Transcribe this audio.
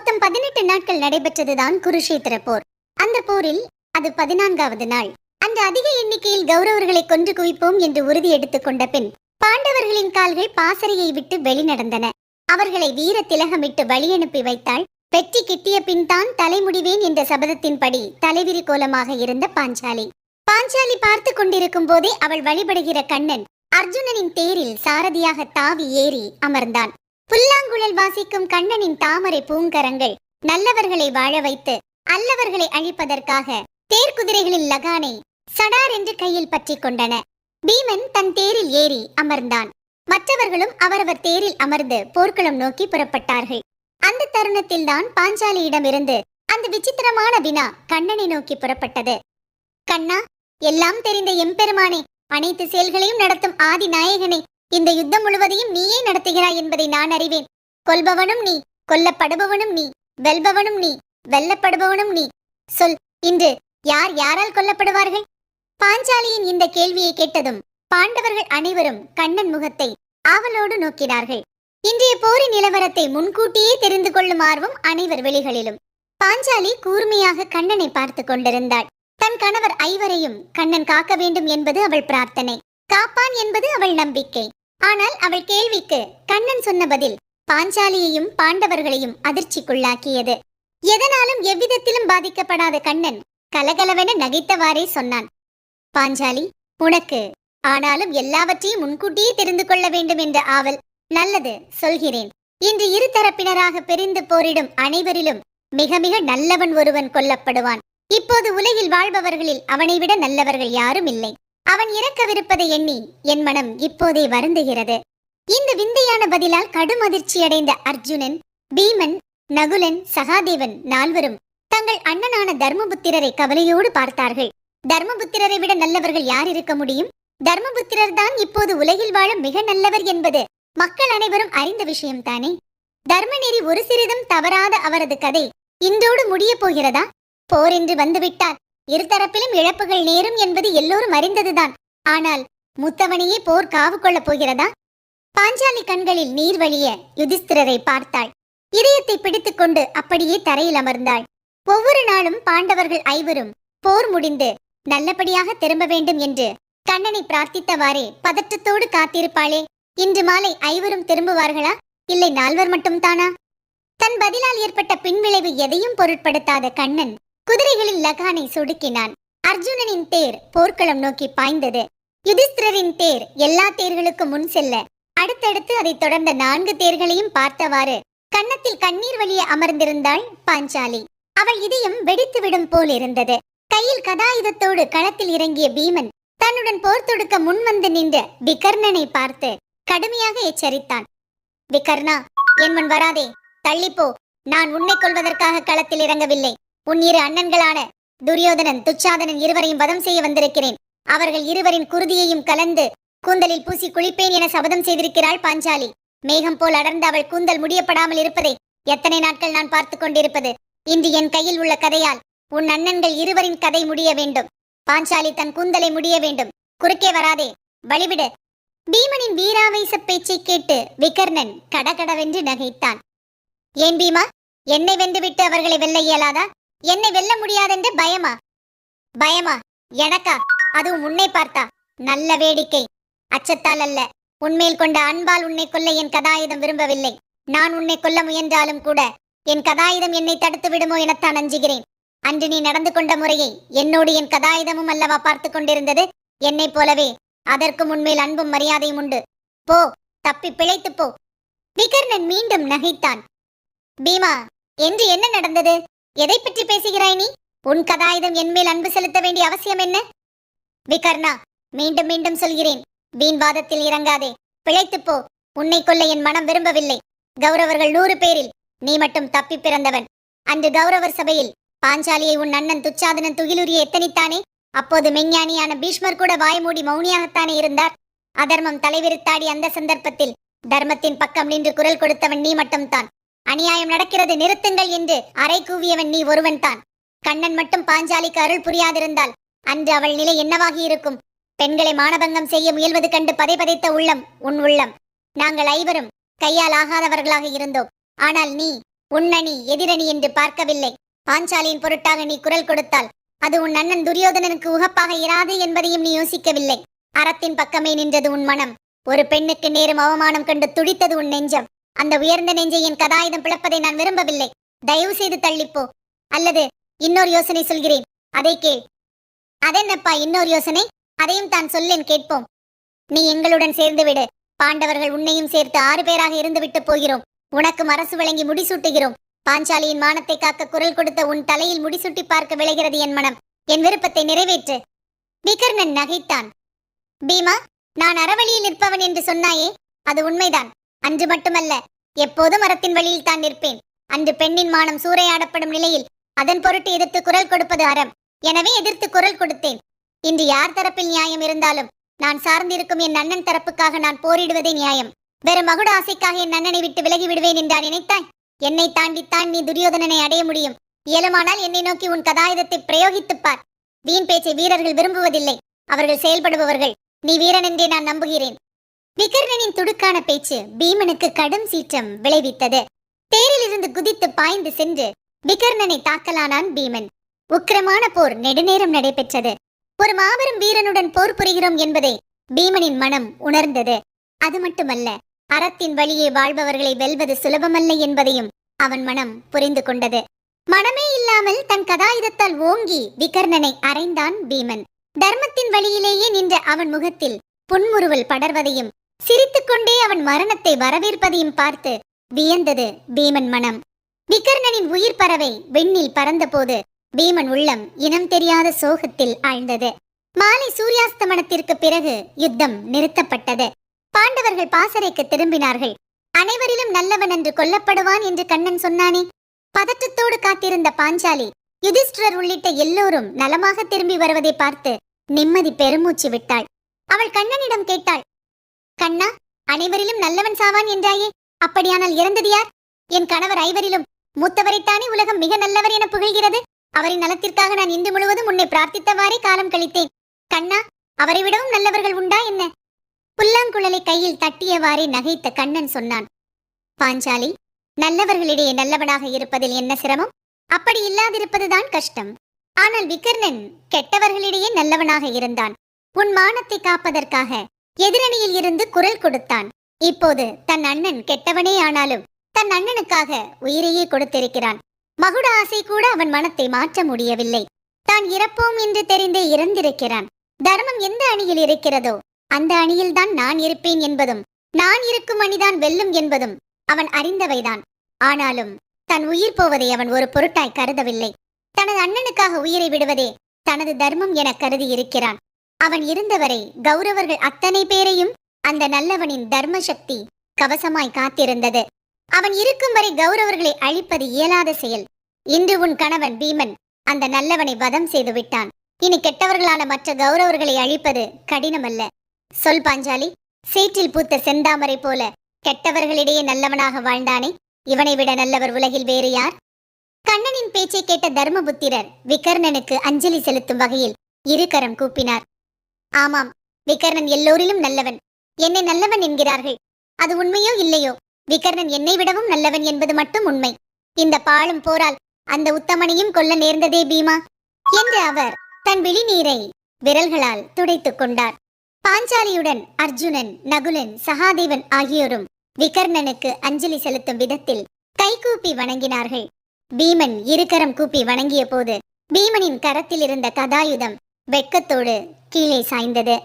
மொத்தம் 18 நாட்கள் நடைபெற்றதுதான் குருஷேத்திர போர். அந்த போரில் அது 14வது நாள். அன்று அதிக எண்ணிக்கையில் கௌரவர்களை கொன்று குவிப்போம் என்று உறுதி எடுத்துக் கொண்ட பின் பாண்டவர்களின் கால்கள் பாசறையை விட்டு வெளிநடந்தன. அவர்களை வீர திலகமிட்டு வழியனுப்பி வைத்தாள். வெற்றி கிட்டிய பின் தான் தலைமுடிவேன் என்ற சபதத்தின்படி தலைவிரி கோலமாக இருந்த பாஞ்சாலி. பாஞ்சாலி பார்த்து கொண்டிருக்கும் போதே அவள் வழிபடுகிற கண்ணன் அர்ஜுனனின் தேரில் சாரதியாக தாவி ஏறி அமர்ந்தான். புல்லாங்குழல் வாசிக்கும் கண்ணனின் தாமரை பூங்கரங்கள் நல்லவர்களை வாழ வைத்து அல்லவர்களை அழிப்பதற்காக தேர்குதிரைகளின் லகானை சடார் என்று கையில் பற்றி கொண்டன. பீமன் தன் தேரில் ஏறி அமர்ந்தான். மற்றவர்களும் அவரவர் தேரில் அமர்ந்து போர்க்களம் நோக்கி புறப்பட்டார்கள். அந்த தருணத்தில் தான் பாஞ்சாலியிடமிருந்து அந்த விசித்திரமான வினா கண்ணனை நோக்கி புறப்பட்டது. கண்ணா, எல்லாம் தெரிந்த எம்பெருமானே, அனைத்து செயல்களையும் நடத்தும் ஆதி நாயகனை, இந்த யுத்தம் முழுவதையும் நீயே நடத்துகிறாய் என்பதை நான் அறிவேன். கொல்பவனும் நீ, கொல்லப்படுபவனும் நீ, வெல்பவனும் நீ, வெல்லப்படுபவனும் நீ. சொல், இன்று யார் யாரால் கொல்லப்படுவார்கள்? பாஞ்சாலியின் இந்த கேள்வியை கேட்டதும் பாண்டவர்கள் அனைவரும் கண்ணன் முகத்தை ஆவலோடு நோக்கினார்கள். இன்றைய போரின் நிலவரத்தை முன்கூட்டியே தெரிந்து கொள்ளும் ஆர்வம் அனைவர் வெளிகளிலும். பாஞ்சாலி கூர்மையாக கண்ணனை பார்த்து கொண்டிருந்தாள். தன் கணவர் ஐவரையும் கண்ணன் காக்க வேண்டும் என்பது அவள் பிரார்த்தனை. காப்பான் என்பது அவள் நம்பிக்கை. ஆனால் அவள் கேள்விக்கு கண்ணன் சொன்ன பதில் பாஞ்சாலியையும் பாண்டவர்களையும் அதிர்ச்சிக்குள்ளாக்கியது. எதனாலும் எவ்விதத்திலும் பாதிக்கப்படாத கண்ணன் கலகலவென நகைத்தவாறே சொன்னான். பாஞ்சாலி, உனக்கு ஆனாலும் எல்லாவற்றையும் முன்கூட்டியே தெரிந்து கொள்ள வேண்டும் என்ற ஆவல். நல்லது, சொல்கிறேன். இன்று இரு தரப்பினராக பிரிந்து போரிடும் அனைவரிலும் மிக மிக நல்லவன் ஒருவன் கொல்லப்படுவான். இப்போது உலகில் வாழ்பவர்களில் அவனை விட நல்லவர்கள் யாரும் இல்லை. அவன் இறக்கவிருப்பதை எண்ணி என் மனம் இப்போதே வருந்துகிறது. இந்த விந்தையான பதிலால் கடும் அதிர்ச்சியடைந்த அர்ஜுனன், பீமன், நகுலன், சகாதேவன் நால்வரும் தங்கள் அண்ணனான தர்மபுத்திரரை கவலையோடு பார்த்தார்கள். தர்மபுத்திரரை விட நல்லவர்கள் யார் இருக்க முடியும்? தர்மபுத்திரர் தான் இப்போது உலகில் வாழ மிக நல்லவர் என்பது மக்கள் அனைவரும் அறிந்த விஷயம்தானே. தர்மநெறி ஒரு சிறிதும் தவறாத அவரது கதை இன்றோடு முடிய போகிறதா? போர் என்று வந்துவிட்டால் இருதரப்பிலும் இழப்புகள் நேரும் என்பது எல்லோரும் அறிந்ததுதான். ஆனால் முத்தவனையே போர் காவு கொள்ளப் போகிறதா? பாஞ்சாலி கண்களில் நீர் வழிய யுதிஸ்திரரை பார்த்தாள். இதயத்தை பிடித்துக் கொண்டு அப்படியே தரையில் அமர்ந்தாள். ஒவ்வொரு நாளும் பாண்டவர்கள் ஐவரும் போர் முடிந்து நல்லபடியாக திரும்ப வேண்டும் என்று கண்ணனை பிரார்த்தித்தவாறே பதற்றத்தோடு காத்திருப்பாளே. இன்று மாலை ஐவரும் திரும்புவார்களா, இல்லை நால்வர் மட்டும் தானா? தன் பதிலால் ஏற்பட்ட பின்விளைவு எதையும் பொருட்படுத்தாத கண்ணன் குதிரைகளின் லகானை சொடுக்கினான். அர்ஜுனனின் தேர் போர்க்களம் நோக்கி பாய்ந்தது. யுதிஸ்திரரின் தேர் எல்லா தேர்களுக்கும் முன் செல்ல அடுத்தடுத்து அதை தொடர்ந்த 4 தேர்களையும் பார்த்தவாறு கன்னத்தில் கண்ணீர் வழிய அமர்ந்திருந்தாள் பாஞ்சாலி. அவள் இதயம் வெடித்து விடும் போல் இருந்தது. கையில் கதாயுதத்தோடு களத்தில் இறங்கிய பீமன் தன்னுடன் போர் தொடுக்க முன் வந்து நின்ற விகர்ணனை பார்த்து கடுமையாக எச்சரித்தான். விகர்ணா, என் முன் வராதே, தள்ளிப்போ. நான் உன்னை கொள்வதற்காக களத்தில் இறங்கவில்லை. உன் இரு அண்ணன்களான துரியோதனன், துச்சாதனன் இருவரையும் வதம் செய்ய வந்திருக்கிறேன். அவர்கள் இருவரின் குருதியையும் கலந்து கூந்தலில் பூசி குளிப்பேன் என சபதம் செய்திருக்கிறாள் பாஞ்சாலி. மேகம் போல் அடர்ந்து அவள் கூந்தல் முடியப்படாமல் இருப்பதை எத்தனை நாட்கள் நான் பார்த்து கொண்டிருப்பது? இன்று என் கையில் உள்ள கதையால் உன் அண்ணன்கள் இருவரின் கதை முடிய வேண்டும். பாஞ்சாலி தன் கூந்தலை முடிய வேண்டும். குறுக்கே வராதே, வழிவிடு. பீமனின் வீராவேச பேச்சை கேட்டு விகர்ணன் கடகடவென்று நகைத்தான். ஏன் பீமா, என்னை வென்றுவிட்டு அவர்களை வெல்ல இயலாதா? என்னை வெல்ல முடியாதென்று பயமா? பயமா எனக்கா? அதுவும் உன்னை பார்த்தா? நல்ல வேடிக்கை. அச்சத்தால் அல்ல, உன்மேல் கொண்ட அன்பால் உன்னை கொல்ல என் கதாயுதம் விரும்பவில்லை. நான் உன்னை கொல்ல முயன்றாலும் கூட என் கதாயுதம் என்னை தடுத்து விடுமோ எனத்தான் அஞ்சுகிறேன். அன்று நீ நடந்து கொண்ட முறையை என்னோடு என் கதாயுதமும் அல்லவா பார்த்து கொண்டிருந்தது? என்னை போலவே அதற்கு உன்மேல் அன்பும் மரியாதையும் உண்டு. போ, தப்பி பிழைத்து போ. விகர்ணன் மீண்டும் நகைத்தான். பீமா, என்று என்ன நடந்தது? எதை பற்றி பேசுகிறாய் நீ? உன் கதாயுதம் என்மேல் அன்பு செலுத்த வேண்டிய அவசியம் என்ன? விகர்ணா, மீண்டும் மீண்டும் சொல்கிறேன், வீண் வாதத்தில் இறங்காதே. பிழைத்து போ. உன்னை கொல்ல என் மனம் விரும்பவில்லை. கௌரவர்கள் 100 பேரில் நீ மட்டும் தப்பி பிறந்தவன். அன்று கௌரவர் சபையில் பாஞ்சாலியை உன் அண்ணன் துச்சாதனன் துகிலுரிய எத்தனித்தானே? அப்போது மெஞ்ஞானியான பீஷ்மர் கூட வாய் மூடி மௌனியாகத்தானே இருந்தார். அதர்மம் தலைவிரித்தாடி அந்த சந்தர்ப்பத்தில் தர்மத்தின் பக்கம் நின்று குரல் கொடுத்தவன் நீ மட்டும்தான். அநியாயம் நடக்கிறது, நிறுத்துங்கள் என்று அறை கூவியவன் நீ ஒருவன் தான். கண்ணன் மட்டும் பாஞ்சாலிக்கு அருள் புரியாதிருந்தால் அன்று அவள் நிலை என்னவாகி இருக்கும்? பெண்களை மானபங்கம் செய்ய முயல்வது கண்டு பதைபதைத்த உள்ளம் உன் உள்ளம். நாங்கள் ஐவரும் கையால் ஆகாதவர்களாக இருந்தோம். ஆனால் நீ உன்னணி எதிரணி என்று பார்க்கவில்லை. பாஞ்சாலியின் பொருட்டாக நீ குரல் கொடுத்தால் அது உன் அண்ணன் துரியோதனனுக்கு உகப்பாக இராது என்பதையும் நீ யோசிக்கவில்லை. அறத்தின் பக்கமே நின்றது உன் மனம். ஒரு பெண்ணுக்கு நேரும் அவமானம் கண்டு துடித்தது உன் நெஞ்சம். அந்த உயர்ந்த நெஞ்சை என் கதாயுதம் பிளப்பதை நான் விரும்பவில்லை. தயவு செய்து தள்ளிப்போ. அல்லது இன்னொரு யோசனை சொல்கிறேன், அதை கேள். அதென்னப்பா இன்னொரு யோசனை? அதையும் தான் சொல்லேன், கேட்போம். நீ எங்களுடன் சேர்ந்து விடு. பாண்டவர்கள் உன்னையும் சேர்த்து 6 பேராக இருந்து விட்டு போகிறோம். உனக்கும் அரசு வழங்கி முடிசூட்டுகிறோம். பாஞ்சாலியின் மானத்தை காக்க குரல் கொடுத்த உன் தலையில் முடிசூட்டி பார்க்க விளைகிறது என் மனம். என் விருப்பத்தை நிறைவேற்று. விகர்ணன் நகைத்தான். பீமா, நான் அறவழியில் நிற்பவன் என்று சொன்னாயே, அது உண்மைதான். அன்று மட்டுமல்ல, எப்போதும் மரத்தின் வழியில் தான் நிற்பேன். அன்று பெண்ணின் மானம் சூறையாடப்படும் நிலையில் அதன் பொருட்டு எதிர்த்து குரல் கொடுப்பது அறம். எனவே எதிர்த்து குரல் கொடுத்தேன். இன்று யார் தரப்பில் நியாயம் இருந்தாலும் நான் சார்ந்திருக்கும் என் அண்ணன் தரப்புக்காக நான் போரிடுவதே நியாயம். வெறும் மகுட ஆசைக்காக என் அண்ணனை விட்டு விலகி விடுவேன் என்றா நினைத்தாய்? என்னை தாண்டித்தான் நீ துரியோதனனை அடைய முடியும். இயலுமானால் என்னை நோக்கி உன் கதாயுதத்தை பிரயோகித்துப் பார். வீண் பேச்சை வீரர்கள் விரும்புவதில்லை, அவர்கள் செயல்படுபவர்கள். நீ வீரன் என்றே நான் நம்புகிறேன். விகர்ணனின் துடுக்கான பேச்சு பீமனுக்கு கடும் சீற்றம் விளைவித்தது. தேரில் இருந்து குதித்து பாய்ந்து சென்று விகர்ணனை தாக்கலானான் பீமன். உக்கிரமான போர் நெடுநேரம் நடைபெற்றது. ஒரு மாபெரும் வீரனுடன் போர் புரிகிறோம் என்பதை பீமனின் மனம் உணர்ந்தது. அது மட்டுமல்ல, அறத்தின் வழியே வாழ்பவர்களை வெல்வது சுலபமல்ல என்பதையும் அவன் மனம் புரிந்து கொண்டது. மனமே இல்லாமல் தன் கதாயுதத்தால் ஓங்கி விகர்ணனை அறைந்தான் பீமன். தர்மத்தின் வழியிலேயே நின்ற அவன் முகத்தில் புன்முறுவல் படர்வதையும் சிரித்துக்கொண்டே அவன் மரணத்தை வரவேற்பதையும் பார்த்து வியந்தது பீமன் மனம். விகர்ணனின் உயிர் பறவை விண்ணில் பறந்தபோது பீமன் உள்ளம் இனம் தெரியாத சோகத்தில் ஆழ்ந்தது. மாலை சூரியாஸ்தமனத்திற்கு பிறகு யுத்தம் நிறுத்தப்பட்டது. பாண்டவர்கள் பாசறைக்கு திரும்பினார்கள். அனைவரிலும் நல்லவன் என்று கொல்லப்படுவான் என்று கண்ணன் சொன்னானே. பதற்றத்தோடு காத்திருந்த பாஞ்சாலி, யுதிஷ்டிரர் உள்ளிட்ட எல்லோரும் நலமாக திரும்பி வருவதை பார்த்து நிம்மதி பெருமூச்சு விட்டாள். அவள் கண்ணனிடம் கேட்டாள், கண்ணா, அனைவரிலும் நல்லவன் சாவான் என்றாயே, அப்படியானால் இறந்தது யார்? என் கணவர் ஐவரிலும் மூத்தவரைத்தானே உலகம் மிக நல்லவர் என புகழ்கிறது. அவரின் நலத்திற்காக நான் இன்று முழுவதும் உன்னை பிரார்த்தித்தவாறே காலம் கழித்தேன். கண்ணா, அவரை விடவும் நல்லவர்கள் உண்டா என்ன? புல்லாங்குழலை கையில் தட்டியவாறே நகைத்த கண்ணன் சொன்னான், பாஞ்சாலி, நல்லவர்களிடையே நல்லவனாக இருப்பதில் என்ன சிரமம்? அப்படி இல்லாதிருப்பதுதான் கஷ்டம். ஆனால் விகர்ணன் கெட்டவர்களிடையே நல்லவனாக இருந்தான். உன் மானத்தை காப்பதற்காக எதிரணியில் இருந்து குரல் கொடுத்தான். இப்போது தன் அண்ணன் கெட்டவனே ஆனாலும் தன் அண்ணனுக்காக உயிரையே கொடுத்திருக்கிறான். மகுட ஆசை கூட அவன் மனத்தை மாற்ற முடியவில்லை. தான் இறப்போம் என்று தெரிந்தே இறந்திருக்கிறான். தர்மம் எந்த அணியில் இருக்கிறதோ அந்த அணியில்தான் நான் இருப்பேன் என்பதும், நான் இருக்கும் அணிதான் வெல்லும் என்பதும் அவன் அறிந்தவைதான். ஆனாலும் தன் உயிர் போவதை அவன் ஒரு பொருட்டாய் கருதவில்லை. தனது அண்ணனுக்காக உயிரை விடுவதே தனது தர்மம் என கருதி இருக்கிறான். அவன் இருந்தவரை கௌரவர்கள் அத்தனை பேரையும் அந்த நல்லவனின் தர்ம சக்தி கவசமாய் காத்திருந்தது. அவன் இருக்கும் வரை கௌரவர்களை அழிப்பது இயலாத செயல். இன்று உன் கணவன் பீமன் அந்த நல்லவனை வதம் செய்து விட்டான். இனி கெட்டவர்களான மற்ற கௌரவர்களை அழிப்பது கடினமல்ல. சொல் பாஞ்சாலி, சேற்றில் பூத்த செந்தாமரை போல கெட்டவர்களிடையே நல்லவனாக வாழ்ந்தானே, இவனை விட நல்லவர் உலகில் வேறு யார்? கண்ணனின் பேச்சை கேட்ட தர்மபுத்திரர் விகர்ணனுக்கு அஞ்சலி செலுத்தும் வகையில் இருகரம் கூப்பினார். ஆமாம், விகர்ணன் எல்லோரிலும் நல்லவன். என்னை நல்லவன் என்கிறார்கள். அது உண்மையோ இல்லையோ, விகர்ணன் என்னை விடவும் நல்லவன் என்பது மட்டும் உண்மை. இந்த பாழும் போரால் அந்த உத்தமனையும் கொல்ல நேர்ந்ததே பீமா என்று அவர் தன் விழிநீரை விரல்களால் துடைத்துக் கொண்டார். பாஞ்சாலியுடன் அர்ஜுனன், நகுலன், சகாதேவன் ஆகியோரும் விகர்ணனுக்கு அஞ்சலி செலுத்தும் விதத்தில் கைகூப்பி வணங்கினார்கள். பீமன் இருகரம் கூப்பி வணங்கிய போது பீமனின் கரத்தில் இருந்த கதாயுதம் வெட்கத்தோடு கீழே சாய்ந்தது.